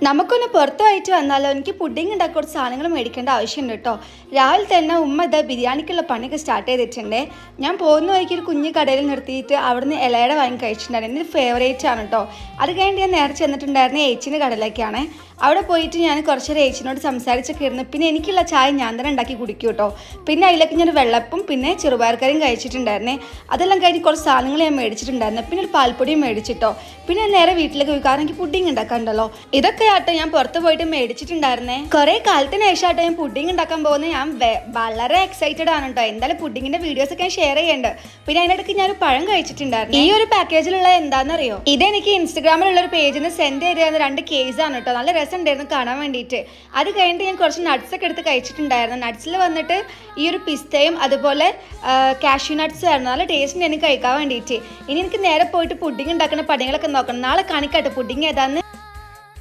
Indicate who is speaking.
Speaker 1: നമുക്കൊന്ന് പുറത്തു പോയിട്ട് വന്നാലോ. എനിക്ക് പുഡിംഗ് ഉണ്ടാക്കി കുറച്ച് സാധനങ്ങൾ മേടിക്കേണ്ട ആവശ്യമുണ്ട് കേട്ടോ. രാവിലെ തന്നെ ഉമ്മ ഇതാ ബിരിയാണിക്കുള്ള പണിയൊക്കെ സ്റ്റാർട്ട് ചെയ്തിട്ടുണ്ട്. ഞാൻ പോകുന്ന വഴിക്ക് ഒരു കുഞ്ഞു കടയിൽ നിർത്തിയിട്ട് അവിടുന്ന് ഇലയുടെ വാങ്ങി കഴിച്ചിട്ടുണ്ടായിരുന്നു. എൻ്റെ ഫേവറേറ്റ് ആണ് കേട്ടോ. അത് കഴിഞ്ഞ് ഞാൻ നേരെ ചെന്നിട്ടുണ്ടായിരുന്ന ഏച്ചിൻ്റെ കടയിലേക്കാണ്. അവിടെ പോയിട്ട് ഞാൻ കുറച്ച് നേരം ഏച്ചിനോട് സംസാരിച്ചൊക്കെ ഇരുന്നു. പിന്നെ എനിക്കുള്ള ചായ ഞാൻ തന്നെ ഉണ്ടാക്കി കുടിക്കും കേട്ടോ. പിന്നെ അതിലേക്ക് ഞാൻ വെള്ളപ്പും പിന്നെ ചെറുപയർക്കറിയും കഴിച്ചിട്ടുണ്ടായിരുന്നേ. അതെല്ലാം കഴിഞ്ഞ് കുറച്ച് സാധനങ്ങൾ ഞാൻ മേടിച്ചിട്ടുണ്ടായിരുന്നു. പിന്നെ ഒരു പാൽപ്പൊടിയും മേടിച്ചിട്ടോ. പിന്നെ നേരെ വീട്ടിലേക്ക് പോയി, കാരണം എനിക്ക് പുഡിംഗ് ഉണ്ടാക്കാനുണ്ടല്ലോ. ഇതൊക്കെ ആട്ടോ ഞാൻ പുറത്ത് പോയിട്ട് മേടിച്ചിട്ടുണ്ടായിരുന്നേ. കുറെ കാലത്തിന് ശേഷമാട്ടോ ഞാൻ പുഡിംഗ് ഉണ്ടാക്കാൻ പോകുന്നത്. ഞാൻ വളരെ എക്സൈറ്റഡ് ആണ് കേട്ടോ. എന്തായാലും പുഡിങ്ങിന്റെ വീഡിയോസ് ഒക്കെ ഞാൻ ഷെയർ ചെയ്യുന്നുണ്ട്. പിന്നെ അതിനിടയ്ക്ക് ഞാൻ ഒരു പഴം കഴിച്ചിട്ടുണ്ടായിരുന്നു. ഈ ഒരു പാക്കേജിലുള്ള എന്താണെന്നറിയോ, ഇതെനിക്ക് ഇൻസ്റ്റഗ്രാമിലുള്ള ഒരു പേജിൽ നിന്ന് സെൻഡ് ചെയ്ത് തരുന്ന 2 കേസാണ് കേട്ടോ. നല്ല രസമുണ്ടായിരുന്നു കാണാൻ വേണ്ടിയിട്ട്. അത് കഴിഞ്ഞിട്ട് ഞാൻ കുറച്ച് നട്ട്സ് ഒക്കെ എടുത്ത് കഴിച്ചിട്ടുണ്ടായിരുന്നു. നട്ട്സിൽ വന്നിട്ട് ഈ ഒരു പിസ്തയും അതുപോലെ കാഷ്യൂ നട്ട്സും ആയിരുന്നു. നല്ല ടേസ്റ്റിന് എനിക്ക് കഴിക്കാൻ വേണ്ടിയിട്ട്. ഇനി എനിക്ക് നേരെ പോയിട്ട് പുഡിംഗ് ഉണ്ടാക്കുന്ന പണികളൊക്കെ നോക്കണം. നാളെ കാണിക്കാട്ടെ പുഡിംഗ് ഏതാന്ന്.